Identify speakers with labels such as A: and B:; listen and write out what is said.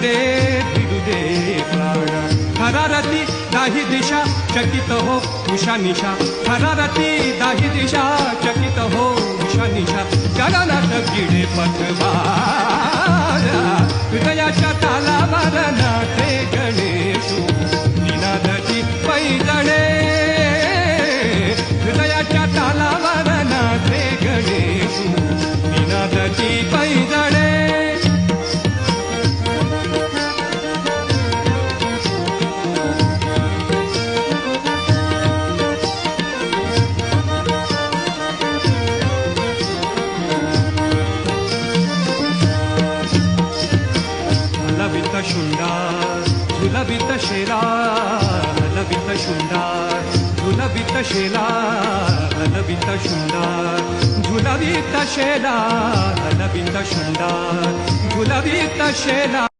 A: भिडू दे प्राण थरारती दाही दिशा चकित हो उषा निशा थरारती दाही दिशा चकित हो उषा निशा गगनात गिडे पथवारा हृदयाच्या तालावर नाचे गणेशू निनादची पैजणे हृदयाच्या तालावर नाचे गणेशू निनादची पैजणे शुंडार झुलवित शेला हलवित शुंडार झुलवित शेला हलवित शुंडार झुलवित शेला हलवित शुंडार झुलवित शेला